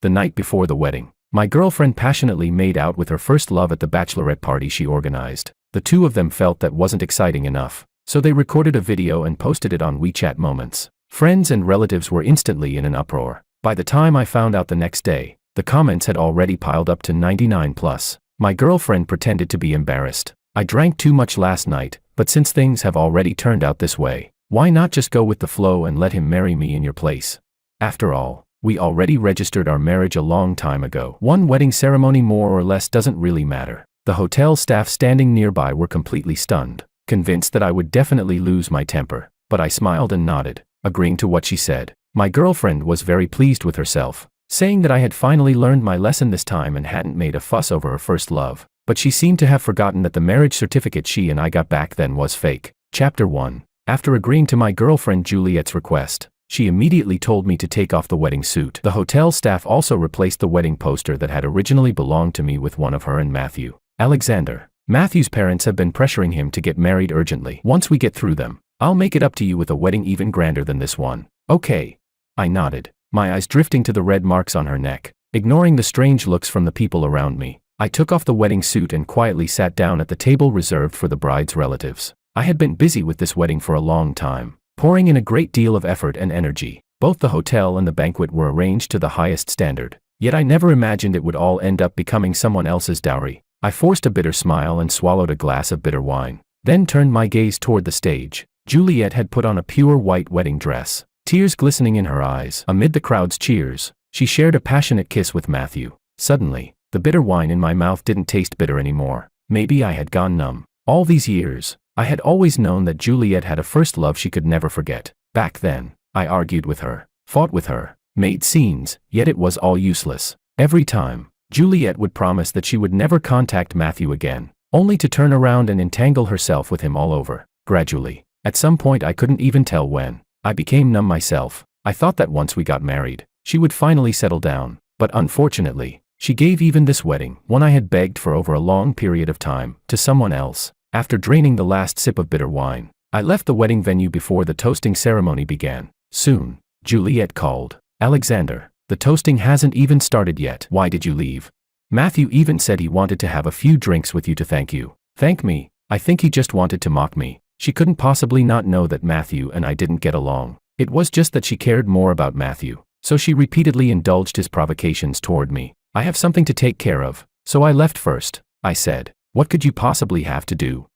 The night before the wedding, my girlfriend passionately made out with her first love at the bachelorette party she organized. The two of them felt that wasn't exciting enough, so they recorded a video and posted it on WeChat Moments. Friends and relatives were instantly in an uproar. By the time I found out the next day, the comments had already piled up to 99 plus. My girlfriend pretended to be embarrassed. I drank too much last night, but since things have already turned out this way, why not just go with the flow and let him marry me in your place? After all, we already registered our marriage a long time ago. One wedding ceremony more or less doesn't really matter. The hotel staff standing nearby were completely stunned, convinced that I would definitely lose my temper, but I smiled and nodded, agreeing to what she said. My girlfriend was very pleased with herself, saying that I had finally learned my lesson this time and hadn't made a fuss over her first love, but she seemed to have forgotten that the marriage certificate she and I got back then was fake. Chapter 1. After agreeing to my girlfriend Juliet's request, she immediately told me to take off the wedding suit. The hotel staff also replaced the wedding poster that had originally belonged to me with one of her and Matthew. Alexander. Matthew's parents have been pressuring him to get married urgently. Once we get through them, I'll make it up to you with a wedding even grander than this one. Okay. I nodded, my eyes drifting to the red marks on her neck. Ignoring the strange looks from the people around me, I took off the wedding suit and quietly sat down at the table reserved for the bride's relatives. I had been busy with this wedding for a long time, pouring in a great deal of effort and energy. Both the hotel and the banquet were arranged to the highest standard, yet I never imagined it would all end up becoming someone else's dowry. I forced a bitter smile and swallowed a glass of bitter wine, then turned my gaze toward the stage. Juliet had put on a pure white wedding dress, tears glistening in her eyes. Amid the crowd's cheers, she shared a passionate kiss with Matthew. Suddenly, the bitter wine in my mouth didn't taste bitter anymore. Maybe I had gone numb. All these years, I had always known that Juliet had a first love she could never forget. Back then, I argued with her, fought with her, made scenes, yet it was all useless. Every time, Juliet would promise that she would never contact Matthew again, only to turn around and entangle herself with him all over. Gradually, at some point I couldn't even tell when, I became numb myself. I thought that once we got married, she would finally settle down, but unfortunately, she gave even this wedding, one I had begged for over a long period of time, to someone else. After draining the last sip of bitter wine, I left the wedding venue before the toasting ceremony began. Soon, Juliet called. Alexander, the toasting hasn't even started yet. Why did you leave? Matthew even said he wanted to have a few drinks with you to thank you. Thank me? I think he just wanted to mock me. She couldn't possibly not know that Matthew and I didn't get along. It was just that she cared more about Matthew, so she repeatedly indulged his provocations toward me. I have something to take care of, so I left first, I said. What could you possibly have to do?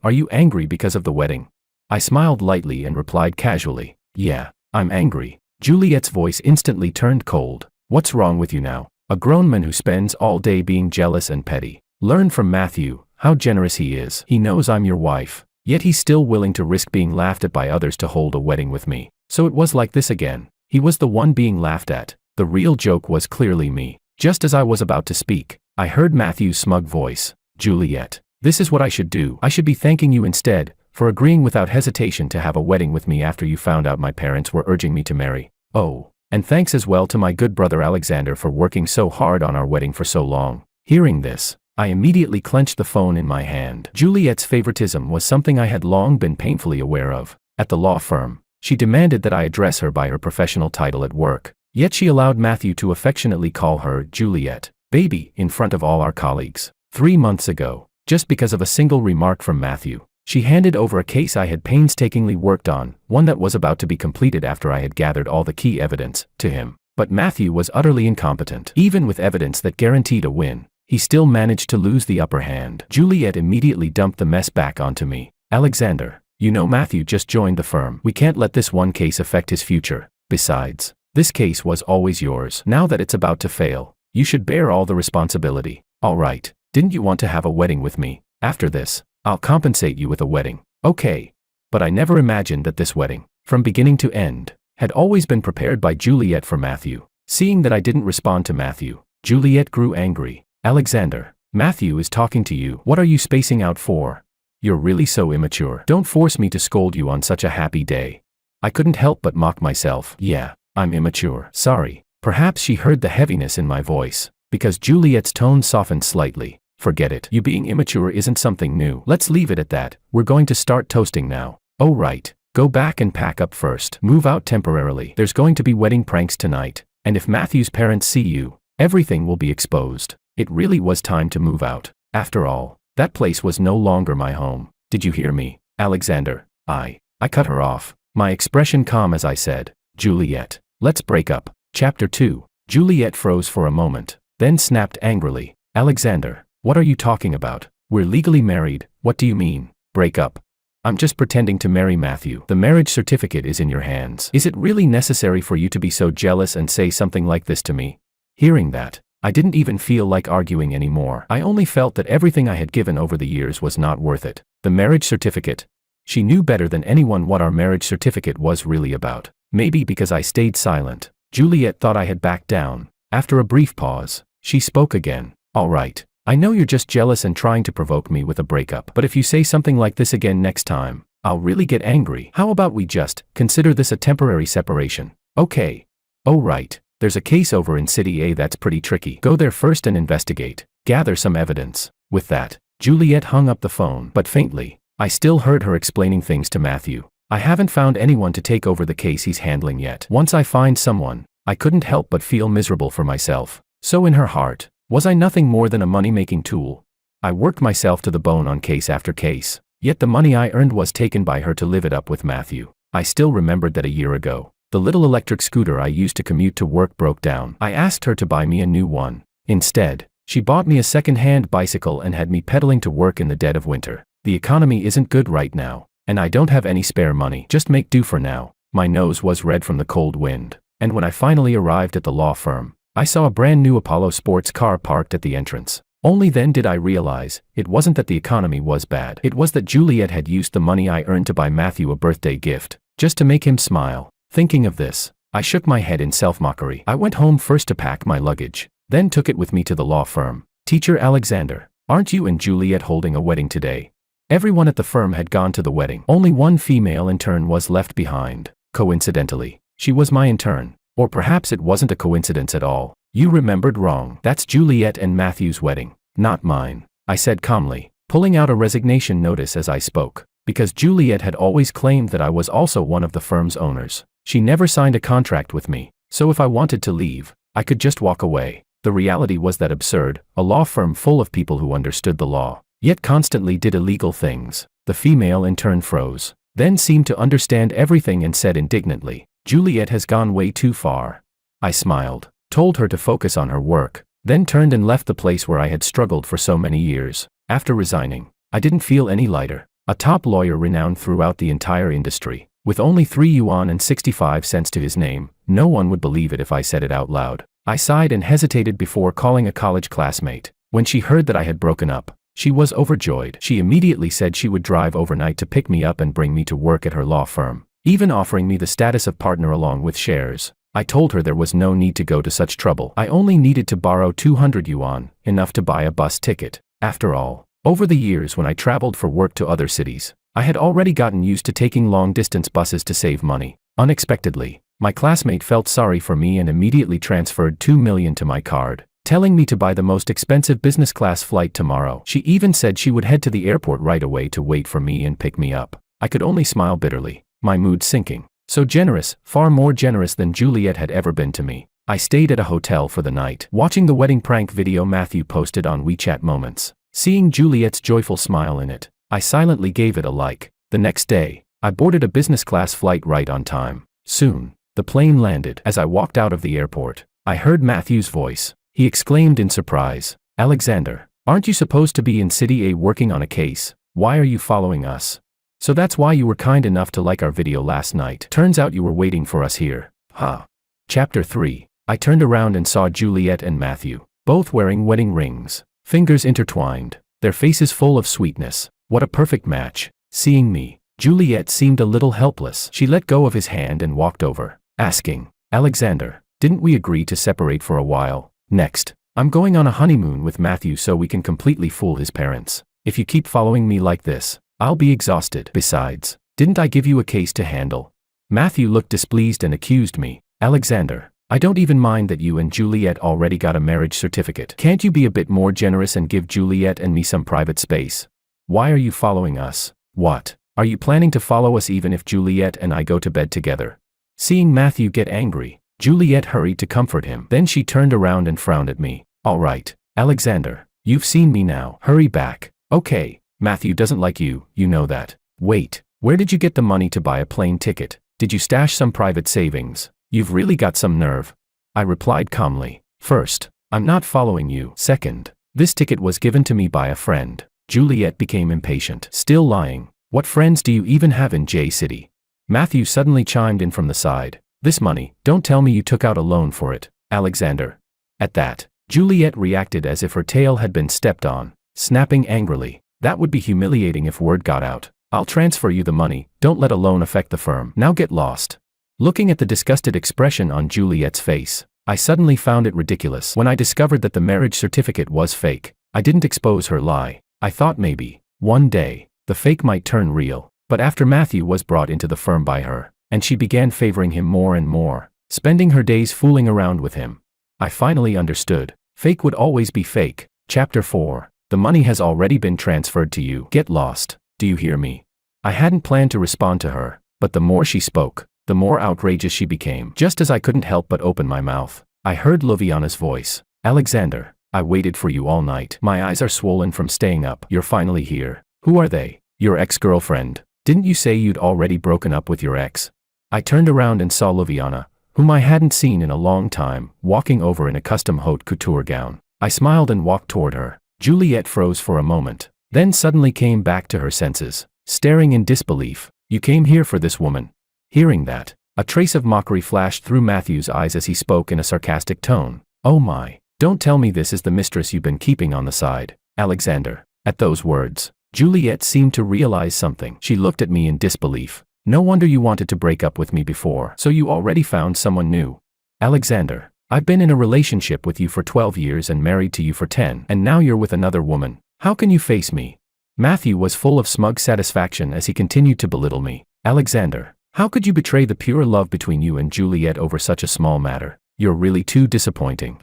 Are you angry because of the wedding? I smiled lightly and replied casually, yeah, I'm angry. Juliet's voice instantly turned cold. What's wrong with you now? A grown man who spends all day being jealous and petty. Learn from Matthew how generous he is. He knows I'm your wife, yet he's still willing to risk being laughed at by others to hold a wedding with me. So it was like this again. He was the one being laughed at. The real joke was clearly me. Just as I was about to speak, I heard Matthew's smug voice. Juliet, this is what I should do. I should be thanking you instead, for agreeing without hesitation to have a wedding with me after you found out my parents were urging me to marry. Oh, and thanks as well to my good brother Alexander for working so hard on our wedding for so long. Hearing this, I immediately clenched the phone in my hand. Juliet's favoritism was something I had long been painfully aware of. At the law firm, she demanded that I address her by her professional title at work, yet she allowed Matthew to affectionately call her Juliet, baby, in front of all our colleagues. 3 months ago, just because of a single remark from Matthew, she handed over a case I had painstakingly worked on, one that was about to be completed after I had gathered all the key evidence, to him. But Matthew was utterly incompetent. Even with evidence that guaranteed a win, he still managed to lose the upper hand. Juliet immediately dumped the mess back onto me. Alexander, you know Matthew just joined the firm. We can't let this one case affect his future. Besides, this case was always yours. Now that it's about to fail, you should bear all the responsibility. All right, didn't you want to have a wedding with me? After this, I'll compensate you with a wedding. Okay. But I never imagined that this wedding, from beginning to end, had always been prepared by Juliet for Matthew. Seeing that I didn't respond to Matthew, Juliet grew angry. Alexander, Matthew is talking to you. What are you spacing out for? You're really so immature. Don't force me to scold you on such a happy day. I couldn't help but mock myself. Yeah, I'm immature. Sorry. Perhaps she heard the heaviness in my voice, because Juliet's tone softened slightly. Forget it. You being immature isn't something new. Let's leave it at that. We're going to start toasting now. Oh right. Go back and pack up first. Move out temporarily. There's going to be wedding pranks tonight. And if Matthew's parents see you, everything will be exposed. It really was time to move out. After all, that place was no longer my home. Did you hear me, Alexander? I cut her off, my expression calm as I said, Juliet, let's break up. Chapter 2. Juliet froze for a moment, then snapped angrily, Alexander, what are you talking about? We're legally married, what do you mean, break up? I'm just pretending to marry Matthew. The marriage certificate is in your hands. Is it really necessary for you to be so jealous and say something like this to me? Hearing that, I didn't even feel like arguing anymore. I only felt that everything I had given over the years was not worth it. The marriage certificate. She knew better than anyone what our marriage certificate was really about. Maybe because I stayed silent, Juliet thought I had backed down. After a brief pause, she spoke again. All right. I know you're just jealous and trying to provoke me with a breakup, but if you say something like this again next time, I'll really get angry. How about we just consider this a temporary separation? Okay. Oh right, there's a case over in City A that's pretty tricky. Go there first and investigate. Gather some evidence. With that, Juliet hung up the phone, but faintly, I still heard her explaining things to Matthew. I haven't found anyone to take over the case he's handling yet. Once I find someone, I couldn't help but feel miserable for myself. So in her heart, was I nothing more than a money-making tool? I worked myself to the bone on case after case, yet the money I earned was taken by her to live it up with Matthew. I still remembered that a year ago, the little electric scooter I used to commute to work broke down. I asked her to buy me a new one. Instead, she bought me a second-hand bicycle and had me pedaling to work in the dead of winter. The economy isn't good right now, and I don't have any spare money. Just make do for now. My nose was red from the cold wind, and when I finally arrived at the law firm, I saw a brand new Apollo sports car parked at the entrance. Only then did I realize, it wasn't that the economy was bad. It was that Juliet had used the money I earned to buy Matthew a birthday gift, just to make him smile. Thinking of this, I shook my head in self-mockery. I went home first to pack my luggage, then took it with me to the law firm. Teacher Alexander, aren't you and Juliet holding a wedding today? Everyone at the firm had gone to the wedding. Only one female intern was left behind. Coincidentally, she was my intern. Or perhaps it wasn't a coincidence at all. You remembered wrong. That's Juliet and Matthew's wedding, not mine, I said calmly, pulling out a resignation notice as I spoke, because Juliet had always claimed that I was also one of the firm's owners. She never signed a contract with me, so if I wanted to leave, I could just walk away. The reality was that absurd, a law firm full of people who understood the law, yet constantly did illegal things. The female intern froze, then seemed to understand everything and said indignantly, Juliet has gone way too far. I smiled, told her to focus on her work, then turned and left the place where I had struggled for so many years. After resigning, I didn't feel any lighter. A top lawyer renowned throughout the entire industry, with only 3 yuan and 65 cents to his name, no one would believe it if I said it out loud. I sighed and hesitated before calling a college classmate. When she heard that I had broken up, she was overjoyed. She immediately said she would drive overnight to pick me up and bring me to work at her law firm, even offering me the status of partner along with shares. I told her there was no need to go to such trouble. I only needed to borrow 200 yuan, enough to buy a bus ticket. After all, over the years when I traveled for work to other cities, I had already gotten used to taking long-distance buses to save money. Unexpectedly, my classmate felt sorry for me and immediately transferred 2 million to my card, telling me to buy the most expensive business class flight tomorrow. She even said she would head to the airport right away to wait for me and pick me up. I could only smile bitterly, my mood sinking. So generous, far more generous than Juliet had ever been to me. I stayed at a hotel for the night, watching the wedding prank video Matthew posted on WeChat Moments. Seeing Juliet's joyful smile in it, I silently gave it a like. The next day, I boarded a business class flight right on time. Soon, the plane landed. As I walked out of the airport, I heard Matthew's voice. He exclaimed in surprise, Alexander, aren't you supposed to be in City A working on a case? Why are you following us? So that's why you were kind enough to like our video last night. Turns out you were waiting for us here. Huh. Chapter 3. I turned around and saw Juliet and Matthew, both wearing wedding rings, fingers intertwined, their faces full of sweetness. What a perfect match. Seeing me, Juliet seemed a little helpless. She let go of his hand and walked over, asking, Alexander, didn't we agree to separate for a while? Next, I'm going on a honeymoon with Matthew so we can completely fool his parents. If you keep following me like this, I'll be exhausted. Besides, didn't I give you a case to handle? Matthew looked displeased and accused me. Alexander, I don't even mind that you and Juliet already got a marriage certificate. Can't you be a bit more generous and give Juliet and me some private space? Why are you following us? What? Are you planning to follow us even if Juliet and I go to bed together? Seeing Matthew get angry, Juliet hurried to comfort him. Then she turned around and frowned at me. All right, Alexander. You've seen me now. Hurry back. Okay, Matthew doesn't like you, you know that. Wait, where did you get the money to buy a plane ticket? Did you stash some private savings? You've really got some nerve. I replied calmly. First, I'm not following you. Second, this ticket was given to me by a friend. Juliet became impatient. Still lying. What friends do you even have in J City? Matthew suddenly chimed in from the side. This money, don't tell me you took out a loan for it, Alexander. At that, Juliet reacted as if her tail had been stepped on, snapping angrily. That would be humiliating if word got out. I'll transfer you the money, don't let a loan affect the firm. Now get lost. Looking at the disgusted expression on Juliet's face, I suddenly found it ridiculous. When I discovered that the marriage certificate was fake, I didn't expose her lie. I thought maybe, one day, the fake might turn real. But after Matthew was brought into the firm by her, and she began favoring him more and more, spending her days fooling around with him, I finally understood. Fake would always be fake. Chapter 4. The money has already been transferred to you. Get lost. Do you hear me? I hadn't planned to respond to her, but the more she spoke, the more outrageous she became. Just as I couldn't help but open my mouth, I heard Loviana's voice. Alexander, I waited for you all night. My eyes are swollen from staying up. You're finally here. Who are they? Your ex-girlfriend. Didn't you say you'd already broken up with your ex? I turned around and saw Loviana, whom I hadn't seen in a long time, walking over in a custom haute couture gown. I smiled and walked toward her. Juliet froze for a moment, then suddenly came back to her senses, staring in disbelief. You came here for this woman. Hearing that, a trace of mockery flashed through Matthew's eyes as he spoke in a sarcastic tone. Oh my, don't tell me this is the mistress you've been keeping on the side, Alexander. At those words, Juliet seemed to realize something. She looked at me in disbelief. No wonder you wanted to break up with me before. So you already found someone new. Alexander, I've been in a relationship with you for 12 years and married to you for 10, and now you're with another woman. How can you face me? Matthew was full of smug satisfaction as he continued to belittle me. Alexander, how could you betray the pure love between you and Juliet over such a small matter? You're really too disappointing.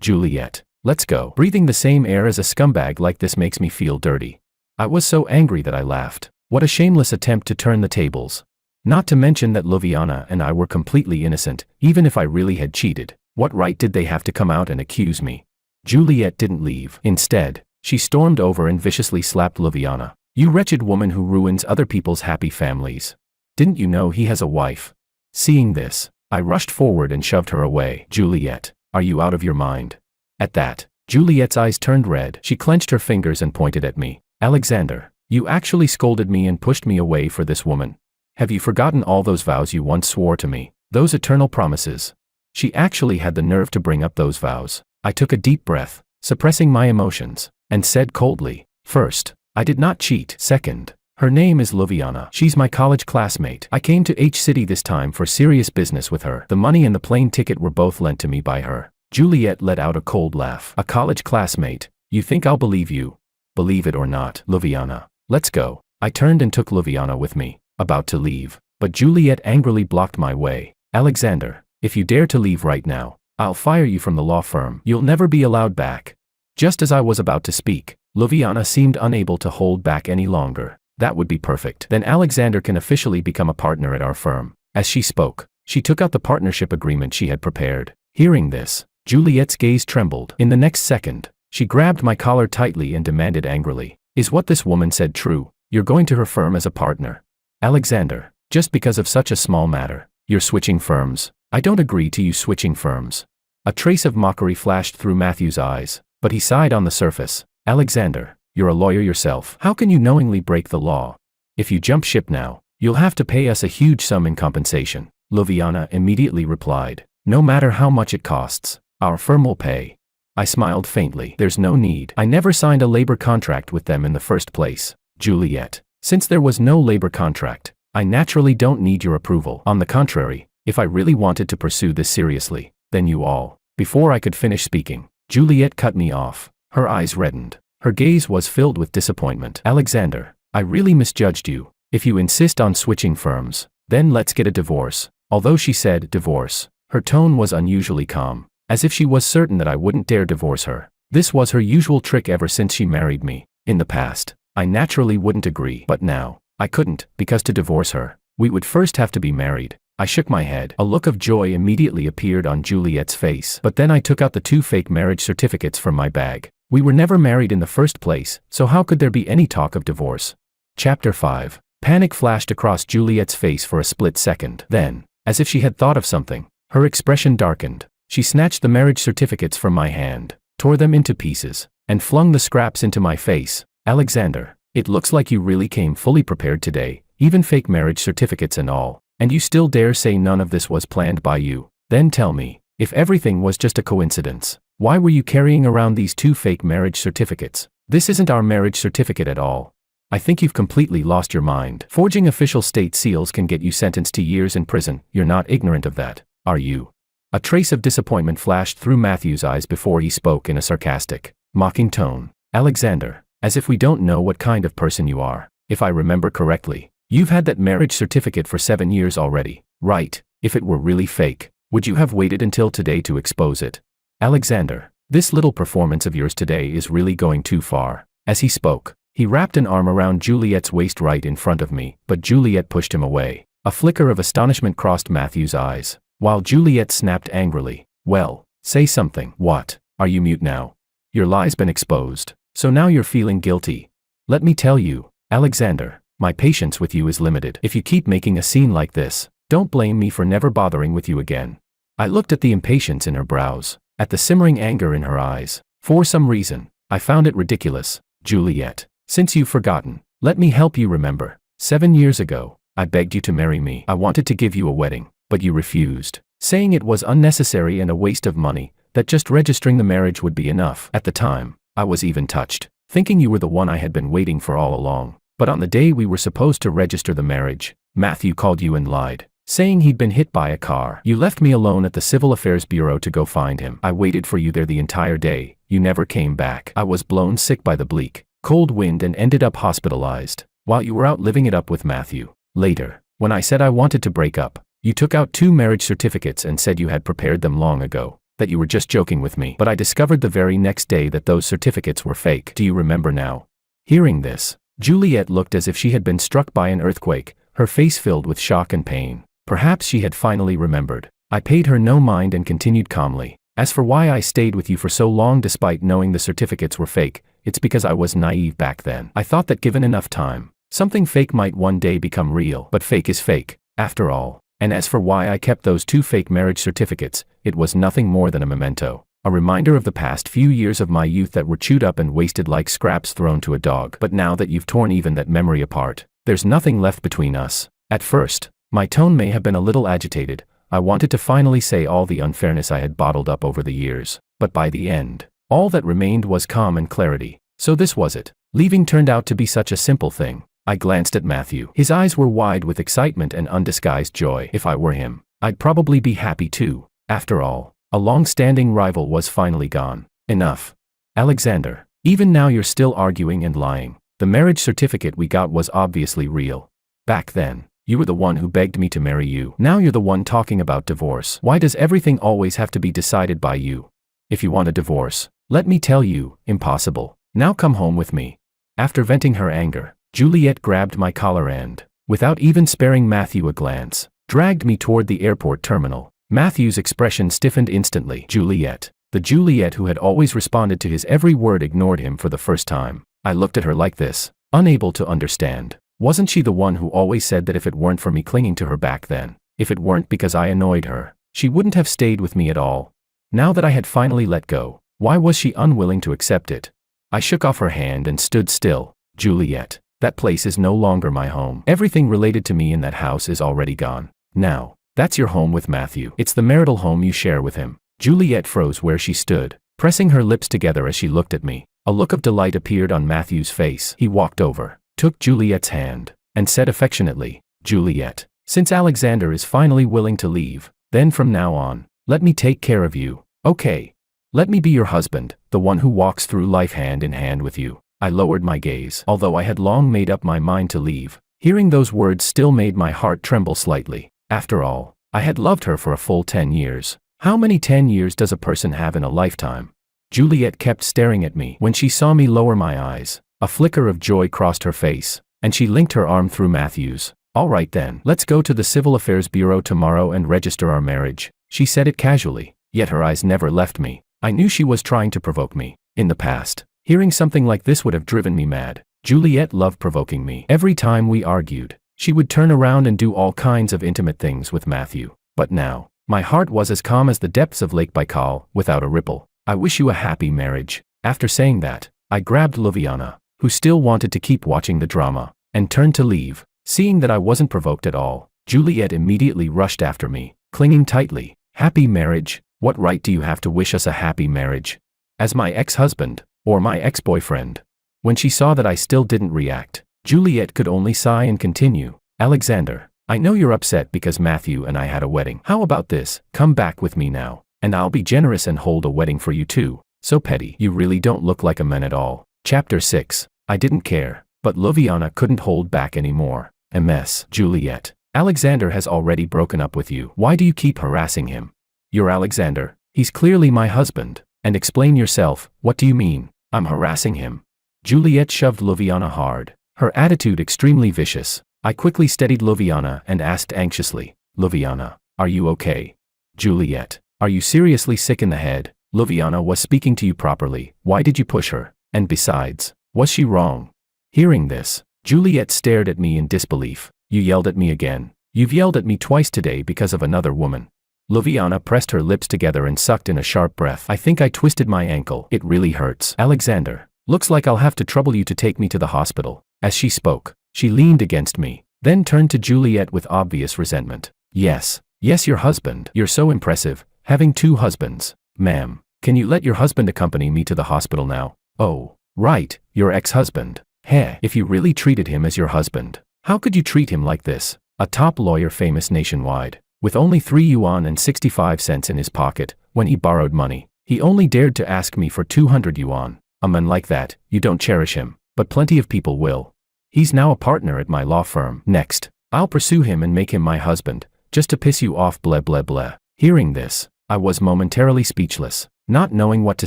Juliet, let's go. Breathing the same air as a scumbag like this makes me feel dirty. I was so angry that I laughed. What a shameless attempt to turn the tables. Not to mention that Loviana and I were completely innocent, even if I really had cheated. What right did they have to come out and accuse me? Juliet didn't leave. Instead, she stormed over and viciously slapped Loviana. You wretched woman who ruins other people's happy families. Didn't you know he has a wife? Seeing this, I rushed forward and shoved her away. Juliet, are you out of your mind? At that, Juliet's eyes turned red. She clenched her fingers and pointed at me. Alexander, you actually scolded me and pushed me away for this woman. Have you forgotten all those vows you once swore to me? Those eternal promises. She actually had the nerve to bring up those vows. I took a deep breath, suppressing my emotions, and said coldly, first, I did not cheat. Second, her name is Loviana. She's my college classmate. I came to H City this time for serious business with her. The money and the plane ticket were both lent to me by her. Juliet let out a cold laugh. A college classmate? You think I'll believe you? Believe it or not, Loviana. Let's go. I turned and took Loviana with me, about to leave, but Juliet angrily blocked my way. Alexander, if you dare to leave right now, I'll fire you from the law firm. You'll never be allowed back. Just as I was about to speak, Loviana seemed unable to hold back any longer. That would be perfect. Then Alexander can officially become a partner at our firm. As she spoke, she took out the partnership agreement she had prepared. Hearing this, Juliet's gaze trembled. In the next second, she grabbed my collar tightly and demanded angrily, is what this woman said true? You're going to her firm as a partner. Alexander, just because of such a small matter, you're switching firms. I don't agree to you switching firms. A trace of mockery flashed through Matthew's eyes, but he sighed on the surface. Alexander, you're a lawyer yourself. How can you knowingly break the law? If you jump ship now, you'll have to pay us a huge sum in compensation. Loviana immediately replied, no matter how much it costs, our firm will pay. I smiled faintly. There's no need. I never signed a labor contract with them in the first place. Juliet, since there was no labor contract, I naturally don't need your approval. On the contrary, if I really wanted to pursue this seriously, then you all. Before I could finish speaking, Juliet cut me off. Her eyes reddened. Her gaze was filled with disappointment. Alexander, I really misjudged you. If you insist on switching firms, then let's get a divorce. Although she said divorce, her tone was unusually calm, as if she was certain that I wouldn't dare divorce her. This was her usual trick ever since she married me. In the past, I naturally wouldn't agree, but now, I couldn't, because to divorce her, we would first have to be married. I shook my head. A look of joy immediately appeared on Juliet's face. But then I took out the 2 fake marriage certificates from my bag. We were never married in the first place, so how could there be any talk of divorce? Chapter 5. Panic flashed across Juliet's face for a split second. Then, as if she had thought of something, her expression darkened. She snatched the marriage certificates from my hand, tore them into pieces, and flung the scraps into my face. Alexander, it looks like you really came fully prepared today, even fake marriage certificates and all, and you still dare say none of this was planned by you. Then tell me, if everything was just a coincidence, why were you carrying around these 2 fake marriage certificates? This isn't our marriage certificate at all. I think you've completely lost your mind. Forging official state seals can get you sentenced to years in prison. You're not ignorant of that, are you? A trace of disappointment flashed through Matthew's eyes before he spoke in a sarcastic, mocking tone. Alexander, as if we don't know what kind of person you are. If I remember correctly, you've had that marriage certificate for 7 years already, right? If it were really fake, would you have waited until today to expose it? Alexander, this little performance of yours today is really going too far. As he spoke, he wrapped an arm around Juliet's waist right in front of me, but Juliet pushed him away. A flicker of astonishment crossed Matthew's eyes, while Juliet snapped angrily. Well, say something. What? Are you mute now? Your lie's been exposed, so now you're feeling guilty. Let me tell you, Alexander, my patience with you is limited. If you keep making a scene like this, don't blame me for never bothering with you again. I looked at the impatience in her brows, at the simmering anger in her eyes. For some reason, I found it ridiculous. Juliet, since you've forgotten, let me help you remember. 7 years ago, I begged you to marry me. I wanted to give you a wedding, but you refused, saying it was unnecessary and a waste of money, that just registering the marriage would be enough. At the time, I was even touched, thinking you were the one I had been waiting for all along. But on the day we were supposed to register the marriage, Matthew called you and lied, saying he'd been hit by a car. You left me alone at the Civil Affairs Bureau to go find him. I waited for you there the entire day. You never came back. I was blown sick by the bleak, cold wind and ended up hospitalized, while you were out living it up with Matthew. Later, when I said I wanted to break up, you took out 2 marriage certificates and said you had prepared them long ago, that you were just joking with me. But I discovered the very next day that those certificates were fake. Do you remember now? Hearing this, Juliet looked as if she had been struck by an earthquake, her face filled with shock and pain. Perhaps she had finally remembered. I paid her no mind and continued calmly. As for why I stayed with you for so long despite knowing the certificates were fake, it's because I was naive back then. I thought that given enough time, something fake might one day become real. But fake is fake, after all. And as for why I kept those 2 fake marriage certificates, it was nothing more than a memento. A reminder of the past few years of my youth that were chewed up and wasted like scraps thrown to a dog. But now that you've torn even that memory apart, there's nothing left between us. At first, my tone may have been a little agitated. I wanted to finally say all the unfairness I had bottled up over the years. But by the end, all that remained was calm and clarity. So this was it. Leaving turned out to be such a simple thing. I glanced at Matthew. His eyes were wide with excitement and undisguised joy. If I were him, I'd probably be happy too. After all, a long-standing rival was finally gone. Enough. Alexander, even now you're still arguing and lying. The marriage certificate we got was obviously real. Back then, you were the one who begged me to marry you. Now you're the one talking about divorce. Why does everything always have to be decided by you? If you want a divorce, let me tell you, impossible. Now come home with me. After venting her anger, Juliet grabbed my collar and, without even sparing Matthew a glance, dragged me toward the airport terminal. Matthew's expression stiffened instantly. Juliet, the Juliet who had always responded to his every word, ignored him for the first time. I looked at her like this, unable to understand. Wasn't she the one who always said that if it weren't for me clinging to her back then, if it weren't because I annoyed her, she wouldn't have stayed with me at all? Now that I had finally let go, why was she unwilling to accept it? I shook off her hand and stood still. Juliet, that place is no longer my home. Everything related to me in that house is already gone. Now, that's your home with Matthew. It's the marital home you share with him. Juliet froze where she stood, pressing her lips together as she looked at me. A look of delight appeared on Matthew's face. He walked over, took Juliet's hand, and said affectionately, Juliet, since Alexander is finally willing to leave, then from now on, let me take care of you, okay? Let me be your husband, the one who walks through life hand in hand with you. I lowered my gaze. Although I had long made up my mind to leave, hearing those words still made my heart tremble slightly. After all, I had loved her for a full 10 years. How many 10 years does a person have in a lifetime? Juliet kept staring at me. When she saw me lower my eyes, a flicker of joy crossed her face, and she linked her arm through Matthew's. All right then, let's go to the Civil Affairs Bureau tomorrow and register our marriage. She said it casually, yet her eyes never left me. I knew she was trying to provoke me. In the past, hearing something like this would have driven me mad. Juliet loved provoking me. Every time we argued, she would turn around and do all kinds of intimate things with Matthew. But now, my heart was as calm as the depths of Lake Baikal, without a ripple. I wish you a happy marriage. After saying that, I grabbed Luviana, who still wanted to keep watching the drama, and turned to leave. Seeing that I wasn't provoked at all, Juliet immediately rushed after me, clinging tightly. Happy marriage? What right do you have to wish us a happy marriage? As my ex-husband, or my ex-boyfriend? When she saw that I still didn't react, Juliet could only sigh and continue. Alexander, I know you're upset because Matthew and I had a wedding. How about this? Come back with me now, and I'll be generous and hold a wedding for you too. So petty, you really don't look like a man at all. Chapter 6. I didn't care, but Luviana couldn't hold back anymore. MS. Juliet, Alexander has already broken up with you. Why do you keep harassing him? You're Alexander. He's clearly my husband. And explain yourself, what do you mean? I'm harassing him. Juliet shoved Luviana hard, her attitude extremely vicious. I quickly steadied Luviana and asked anxiously, Luviana, are you okay? Juliet, are you seriously sick in the head? Luviana was speaking to you properly. Why did you push her? And besides, was she wrong? Hearing this, Juliet stared at me in disbelief. You yelled at me again. You've yelled at me twice today because of another woman. Luviana pressed her lips together and sucked in a sharp breath. I think I twisted my ankle. It really hurts. Alexander, looks like I'll have to trouble you to take me to the hospital. As she spoke, she leaned against me, then turned to Juliet with obvious resentment. Yes, your husband. You're so impressive, having 2 husbands. Ma'am, can you let your husband accompany me to the hospital now? Oh, right, your ex-husband. Heh, if you really treated him as your husband, how could you treat him like this? A top lawyer famous nationwide, with only 3 yuan and 65 cents in his pocket, when he borrowed money, he only dared to ask me for 200 yuan. A man like that, you don't cherish him, but plenty of people will. He's now a partner at my law firm. Next, I'll pursue him and make him my husband, just to piss you off blah blah blah. Hearing this, I was momentarily speechless, not knowing what to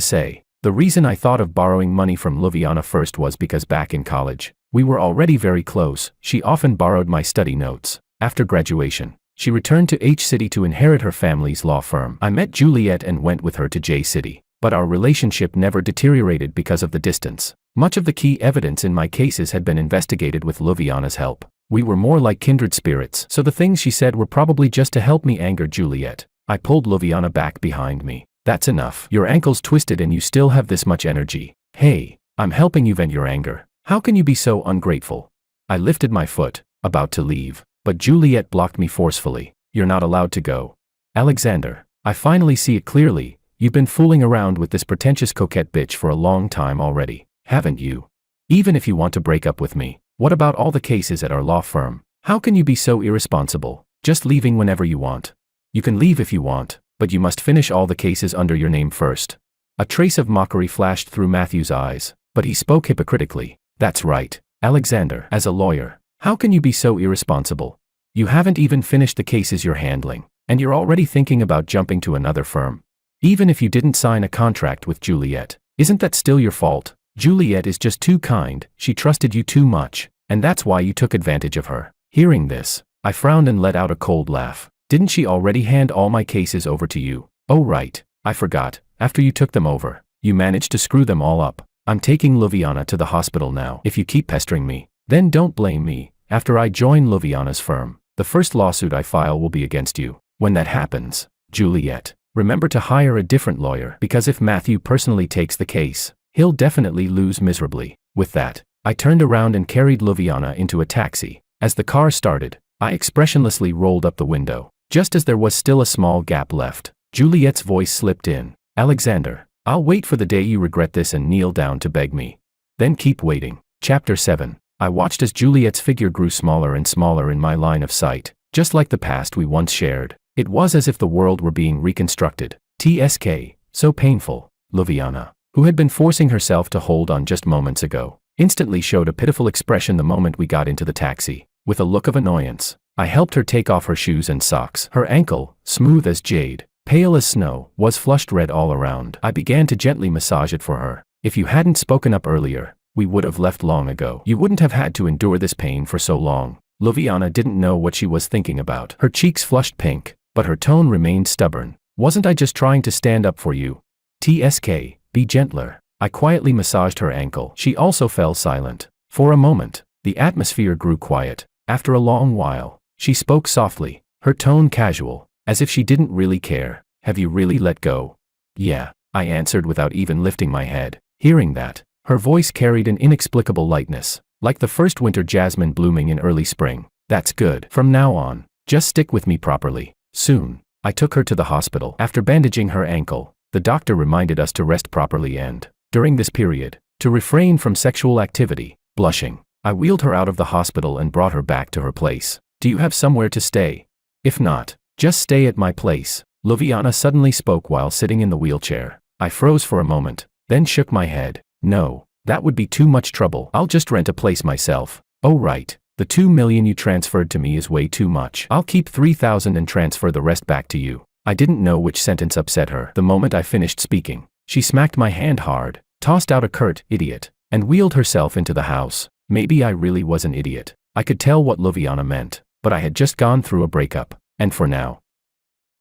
say. The reason I thought of borrowing money from Luviana first was because back in college, we were already very close. She often borrowed my study notes. After graduation, she returned to H City to inherit her family's law firm. I met Juliet and went with her to J City, but our relationship never deteriorated because of the distance. Much of the key evidence in my cases had been investigated with Luviana's help. We were more like kindred spirits, so the things she said were probably just to help me anger Juliet. I pulled Luviana back behind me. That's enough. Your ankle's twisted and you still have this much energy. Hey, I'm helping you vent your anger. How can you be so ungrateful? I lifted my foot, about to leave, but Juliet blocked me forcefully. You're not allowed to go. Alexander, I finally see it clearly. You've been fooling around with this pretentious coquette bitch for a long time already, haven't you? Even if you want to break up with me, what about all the cases at our law firm? How can you be so irresponsible, just leaving whenever you want? You can leave if you want, but you must finish all the cases under your name first. A trace of mockery flashed through Matthew's eyes, but he spoke hypocritically. That's right, Alexander. As a lawyer, how can you be so irresponsible? You haven't even finished the cases you're handling, and you're already thinking about jumping to another firm. Even if you didn't sign a contract with Juliet, isn't that still your fault? Juliet is just too kind, she trusted you too much, and that's why you took advantage of her. Hearing this, I frowned and let out a cold laugh. Didn't she already hand all my cases over to you? Oh right, I forgot. After you took them over, you managed to screw them all up. I'm taking Luviana to the hospital now. If you keep pestering me, then don't blame me. After I join Luviana's firm, the first lawsuit I file will be against you. When that happens, Juliet, remember to hire a different lawyer, because if Matthew personally takes the case, he'll definitely lose miserably. With that, I turned around and carried Luviana into a taxi. As the car started, I expressionlessly rolled up the window. Just as there was still a small gap left, Juliet's voice slipped in. Alexander, I'll wait for the day you regret this and kneel down to beg me. Then keep waiting. Chapter 7. I watched as Juliet's figure grew smaller and smaller in my line of sight. Just like the past we once shared, it was as if the world were being reconstructed. TSK, so painful. Luviana, who had been forcing herself to hold on just moments ago, instantly showed a pitiful expression the moment we got into the taxi. With a look of annoyance, I helped her take off her shoes and socks. Her ankle, smooth as jade, pale as snow, was flushed red all around. I began to gently massage it for her. If you hadn't spoken up earlier, we would have left long ago. You wouldn't have had to endure this pain for so long. Luviana didn't know what she was thinking about. Her cheeks flushed pink, but her tone remained stubborn. Wasn't I just trying to stand up for you? TSK, be gentler. I quietly massaged her ankle. She also fell silent. For a moment, the atmosphere grew quiet. After a long while, she spoke softly, her tone casual, as if she didn't really care. Have you really let go? Yeah, I answered without even lifting my head. Hearing that, her voice carried an inexplicable lightness, like the first winter jasmine blooming in early spring. That's good. From now on, just stick with me properly. Soon, I took her to the hospital. After bandaging her ankle, the doctor reminded us to rest properly and, during this period, to refrain from sexual activity. Blushing, I wheeled her out of the hospital and brought her back to her place. Do you have somewhere to stay? If not, just stay at my place. Luviana suddenly spoke while sitting in the wheelchair. I froze for a moment, then shook my head. No, that would be too much trouble. I'll just rent a place myself. Oh right, the 2 million you transferred to me is way too much. I'll keep 3,000 and transfer the rest back to you. I didn't know which sentence upset her. The moment I finished speaking, she smacked my hand hard, tossed out a curt idiot, and wheeled herself into the house. Maybe I really was an idiot. I could tell what Luviana meant, but I had just gone through a breakup, and for now,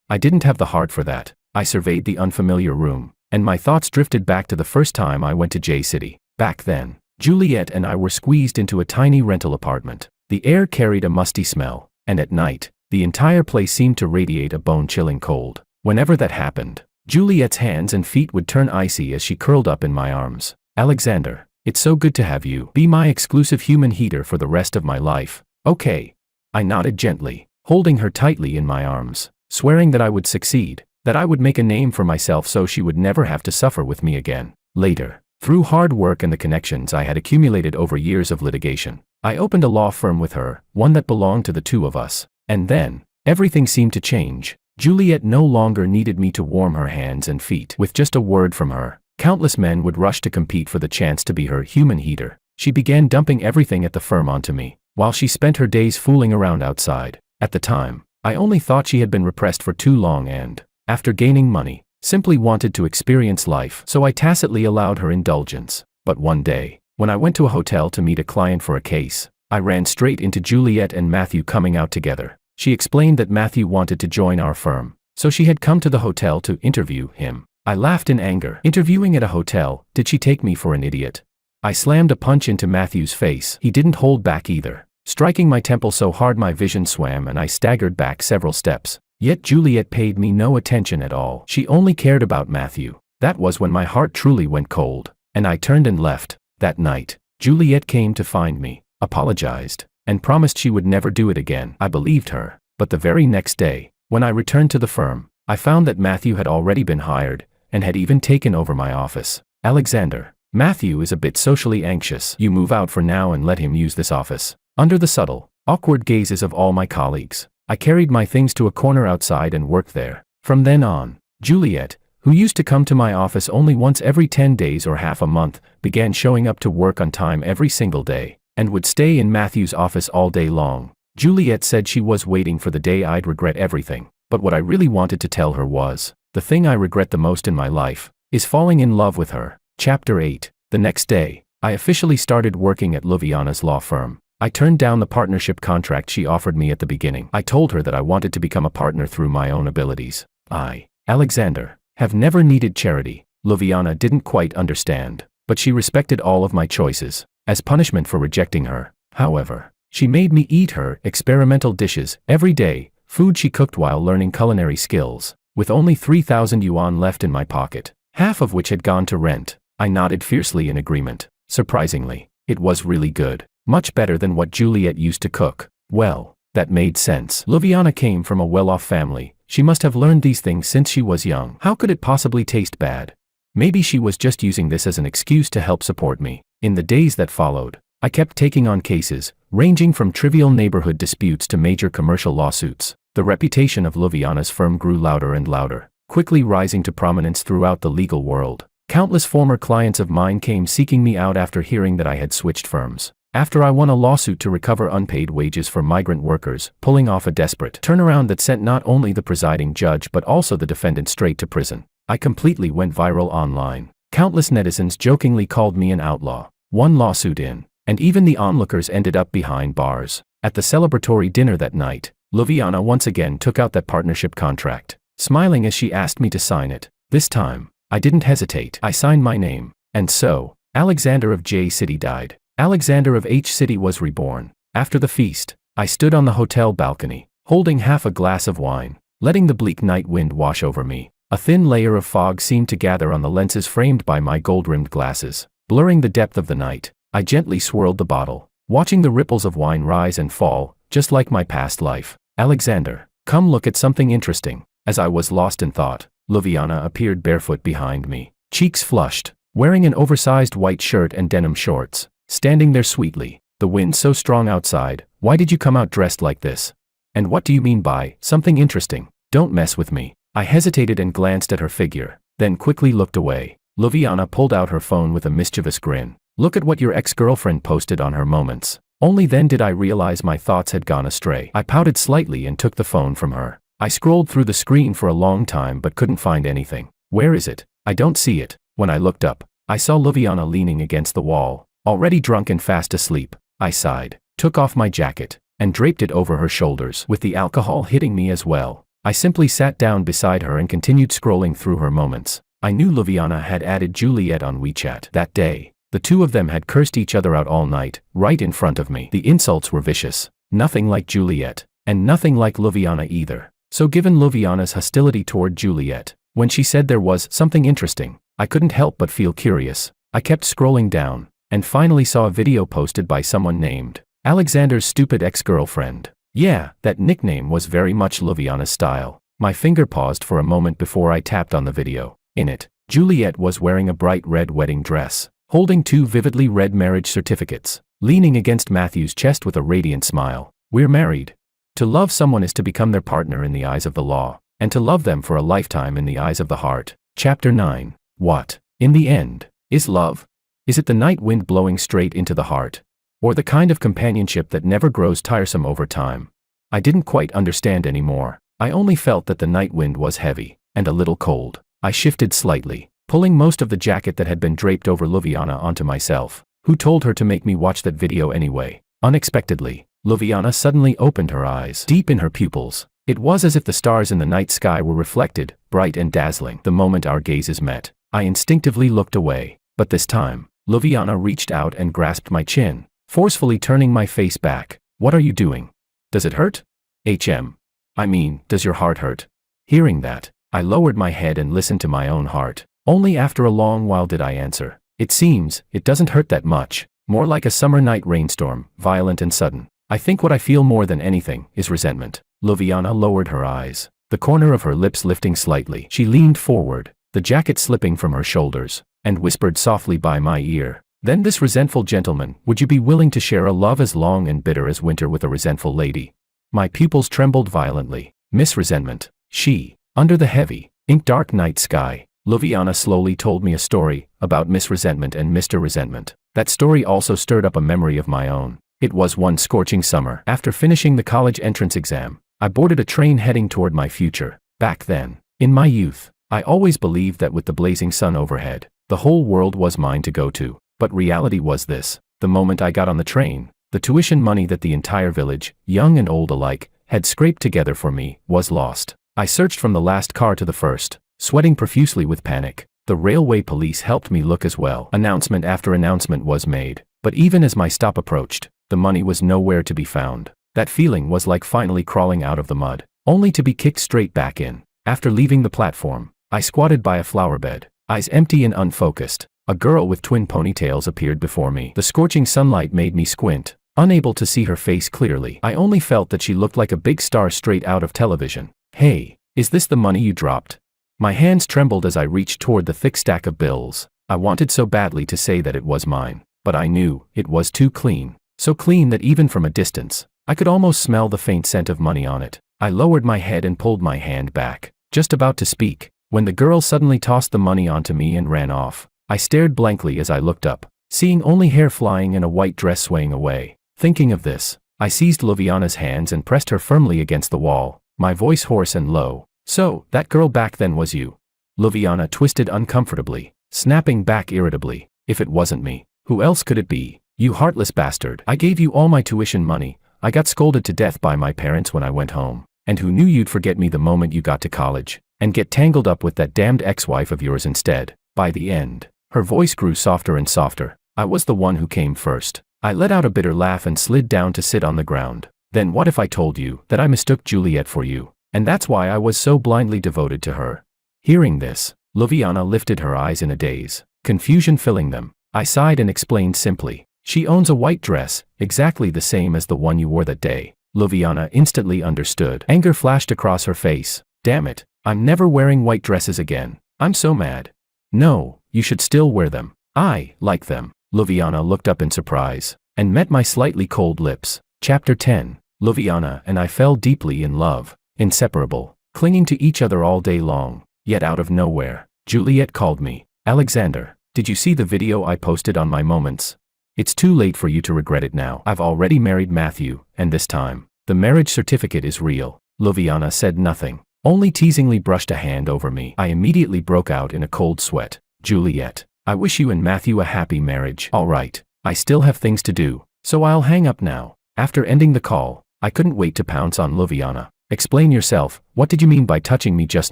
I didn't have the heart for that. I surveyed the unfamiliar room, and my thoughts drifted back to the first time I went to J-City. Back then, Juliet and I were squeezed into a tiny rental apartment. The air carried a musty smell, and at night, the entire place seemed to radiate a bone-chilling cold. Whenever that happened, Juliet's hands and feet would turn icy as she curled up in my arms. Alexander, it's so good to have you. Be my exclusive human heater for the rest of my life. Okay. I nodded gently, holding her tightly in my arms, swearing that I would succeed, that I would make a name for myself so she would never have to suffer with me again. Later, through hard work and the connections I had accumulated over years of litigation, I opened a law firm with her, one that belonged to the two of us. And then, everything seemed to change. Juliet no longer needed me to warm her hands and feet. With just a word from her, countless men would rush to compete for the chance to be her human heater. She began dumping everything at the firm onto me, while she spent her days fooling around outside. At the time, I only thought she had been repressed for too long and, after gaining money, simply wanted to experience life, so I tacitly allowed her indulgence. But one day, when I went to a hotel to meet a client for a case, I ran straight into Juliet and Matthew coming out together. She explained that Matthew wanted to join our firm, so she had come to the hotel to interview him. I laughed in anger. Interviewing at a hotel, did she take me for an idiot? I slammed a punch into Matthew's face. He didn't hold back either, striking my temple so hard my vision swam and I staggered back several steps. Yet Juliet paid me no attention at all. She only cared about Matthew. That was when my heart truly went cold, and I turned and left. That night, Juliet came to find me, apologized, and promised she would never do it again. I believed her, but the very next day, when I returned to the firm, I found that Matthew had already been hired, and had even taken over my office. Alexander, Matthew is a bit socially anxious. You move out for now and let him use this office. Under the subtle, awkward gazes of all my colleagues, I carried my things to a corner outside and worked there. From then on, Juliet, who used to come to my office only once every 10 days or half a month, began showing up to work on time every single day, and would stay in Matthew's office all day long. Juliet said she was waiting for the day I'd regret everything, but what I really wanted to tell her was, the thing I regret the most in my life, is falling in love with her. Chapter 8. The next day, I officially started working at Luviana's law firm. I turned down the partnership contract she offered me at the beginning. I told her that I wanted to become a partner through my own abilities. I, Alexander, have never needed charity. Luviana didn't quite understand, but she respected all of my choices. As punishment for rejecting her, however, she made me eat her experimental dishes every day, food she cooked while learning culinary skills. With only 3,000 yuan left in my pocket, half of which had gone to rent, I nodded fiercely in agreement. Surprisingly, it was really good. Much better than what Juliet used to cook. Well, that made sense. Luviana came from a well-off family. She must have learned these things since she was young. How could it possibly taste bad? Maybe she was just using this as an excuse to help support me. In the days that followed, I kept taking on cases, ranging from trivial neighborhood disputes to major commercial lawsuits. The reputation of Luviana's firm grew louder and louder, quickly rising to prominence throughout the legal world. Countless former clients of mine came seeking me out after hearing that I had switched firms. After I won a lawsuit to recover unpaid wages for migrant workers, pulling off a desperate turnaround that sent not only the presiding judge but also the defendant straight to prison, I completely went viral online. Countless netizens jokingly called me an outlaw. One lawsuit in, and even the onlookers ended up behind bars. At the celebratory dinner that night, Luviana once again took out that partnership contract, smiling as she asked me to sign it. This time, I didn't hesitate. I signed my name. And so, Alexander of J City died. Alexander of H City was reborn. After the feast, I stood on the hotel balcony, holding half a glass of wine, letting the bleak night wind wash over me. A thin layer of fog seemed to gather on the lenses framed by my gold-rimmed glasses, blurring the depth of the night. I gently swirled the bottle, watching the ripples of wine rise and fall, just like my past life. Alexander, come look at something interesting. As I was lost in thought, Luviana appeared barefoot behind me, cheeks flushed, wearing an oversized white shirt and denim shorts, standing there sweetly. The wind's so strong outside, why did you come out dressed like this? And what do you mean by something interesting? Don't mess with me. I hesitated and glanced at her figure, then quickly looked away. Luviana pulled out her phone with a mischievous grin. Look at what your ex-girlfriend posted on her moments. Only then did I realize my thoughts had gone astray. I pouted slightly and took the phone from her. I scrolled through the screen for a long time but couldn't find anything. Where is it? I don't see it. When I looked up, I saw Luviana leaning against the wall, already drunk and fast asleep. I sighed, took off my jacket, and draped it over her shoulders, with the alcohol hitting me as well. I simply sat down beside her and continued scrolling through her moments. I knew Luviana had added Juliet on WeChat that day. The two of them had cursed each other out all night, right in front of me. The insults were vicious, nothing like Juliet, and nothing like Luviana either. So given Luviana's hostility toward Juliet, when she said there was something interesting, I couldn't help but feel curious. I kept scrolling down, and finally saw a video posted by someone named Alexander's stupid ex-girlfriend. Yeah, that nickname was very much Luviana's style. My finger paused for a moment before I tapped on the video. In it, Juliet was wearing a bright red wedding dress, holding two vividly red marriage certificates, leaning against Matthew's chest with a radiant smile. We're married. To love someone is to become their partner in the eyes of the law, and to love them for a lifetime in the eyes of the heart. Chapter 9. What, in the end, is love? Is it the night wind blowing straight into the heart? Or the kind of companionship that never grows tiresome over time? I didn't quite understand anymore. I only felt that the night wind was heavy, and a little cold. I shifted slightly, pulling most of the jacket that had been draped over Luviana onto myself. Who told her to make me watch that video anyway? Unexpectedly, Luviana suddenly opened her eyes, deep in her pupils. It was as if the stars in the night sky were reflected, bright and dazzling. The moment our gazes met, I instinctively looked away. But this time, Luviana reached out and grasped my chin, forcefully turning my face back. What are you doing? Does it hurt? I mean, does your heart hurt? Hearing that, I lowered my head and listened to my own heart. Only after a long while did I answer. It seems, it doesn't hurt that much. More like a summer night rainstorm, violent and sudden. I think what I feel more than anything is resentment. Luviana lowered her eyes, the corner of her lips lifting slightly. She leaned forward, the jacket slipping from her shoulders, and whispered softly by my ear. Then this resentful gentleman, would you be willing to share a love as long and bitter as winter with a resentful lady? My pupils trembled violently. Miss Resentment. She. Under the heavy, ink-dark night sky, Luviana slowly told me a story about Miss Resentment and Mr. Resentment. That story also stirred up a memory of my own. It was one scorching summer. After finishing the college entrance exam, I boarded a train heading toward my future. Back then, in my youth, I always believed that with the blazing sun overhead, the whole world was mine to go to. But reality was this. The moment I got on the train, the tuition money that the entire village, young and old alike, had scraped together for me, was lost. I searched from the last car to the first, sweating profusely with panic. The railway police helped me look as well. Announcement after announcement was made, but even as my stop approached, the money was nowhere to be found. That feeling was like finally crawling out of the mud, only to be kicked straight back in. After leaving the platform, I squatted by a flower bed, eyes empty and unfocused. A girl with twin ponytails appeared before me. The scorching sunlight made me squint, unable to see her face clearly. I only felt that she looked like a big star straight out of television. Hey, is this the money you dropped? My hands trembled as I reached toward the thick stack of bills. I wanted so badly to say that it was mine, but I knew it was too clean. So clean that even from a distance, I could almost smell the faint scent of money on it. I lowered my head and pulled my hand back, just about to speak, when the girl suddenly tossed the money onto me and ran off. I stared blankly as I looked up, seeing only hair flying and a white dress swaying away. Thinking of this, I seized Luviana's hands and pressed her firmly against the wall, my voice hoarse and low. So, that girl back then was you? Luviana twisted uncomfortably, snapping back irritably. If it wasn't me, who else could it be? You heartless bastard. I gave you all my tuition money, I got scolded to death by my parents when I went home. And who knew you'd forget me the moment you got to college, and get tangled up with that damned ex-wife of yours instead. By the end, her voice grew softer and softer. I was the one who came first. I let out a bitter laugh and slid down to sit on the ground. Then what if I told you that I mistook Juliet for you, and that's why I was so blindly devoted to her? Hearing this, Luviana lifted her eyes in a daze, confusion filling them. I sighed and explained simply, she owns a white dress, exactly the same as the one you wore that day. Luviana instantly understood. Anger flashed across her face. Damn it, I'm never wearing white dresses again. I'm so mad. No, you should still wear them. I like them. Luviana looked up in surprise, and met my slightly cold lips. Chapter 10. Luviana and I fell deeply in love, inseparable, clinging to each other all day long. Yet out of nowhere, Juliet called me. Alexander, did you see the video I posted on my moments? It's too late for you to regret it now. I've already married Matthew, and this time, the marriage certificate is real. Luviana said nothing, only teasingly brushed a hand over me. I immediately broke out in a cold sweat. Juliet, I wish you and Matthew a happy marriage. All right, I still have things to do, so I'll hang up now. After ending the call, I couldn't wait to pounce on Luviana. Explain yourself, what did you mean by touching me just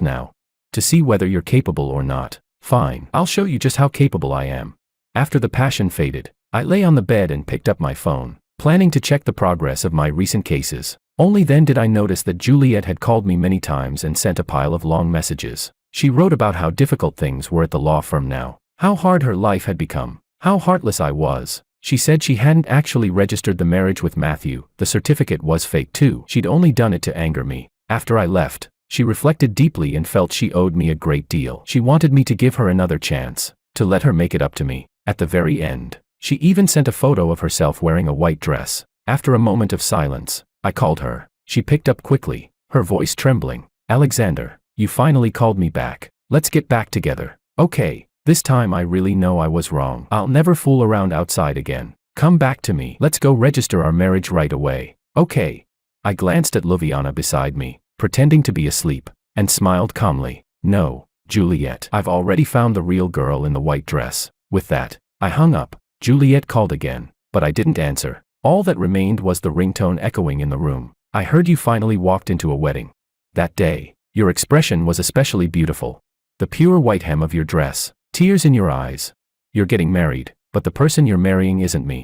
now? To see whether you're capable or not. Fine, I'll show you just how capable I am. After the passion faded, I lay on the bed and picked up my phone, planning to check the progress of my recent cases. Only then did I notice that Juliet had called me many times and sent a pile of long messages. She wrote about how difficult things were at the law firm now, how hard her life had become, how heartless I was. She said she hadn't actually registered the marriage with Matthew, the certificate was fake too. She'd only done it to anger me. After I left, she reflected deeply and felt she owed me a great deal. She wanted me to give her another chance, to let her make it up to me. At the very end, she even sent a photo of herself wearing a white dress. After a moment of silence, I called her. She picked up quickly, her voice trembling. Alexander, you finally called me back. Let's get back together. Okay, this time I really know I was wrong. I'll never fool around outside again. Come back to me. Let's go register our marriage right away. Okay. I glanced at Luviana beside me, pretending to be asleep, and smiled calmly. No, Juliet, I've already found the real girl in the white dress. With that, I hung up. Juliet called again, but I didn't answer. All that remained was the ringtone echoing in the room. I heard you finally walked into a wedding. That day, your expression was especially beautiful. The pure white hem of your dress, tears in your eyes. You're getting married, but the person you're marrying isn't me.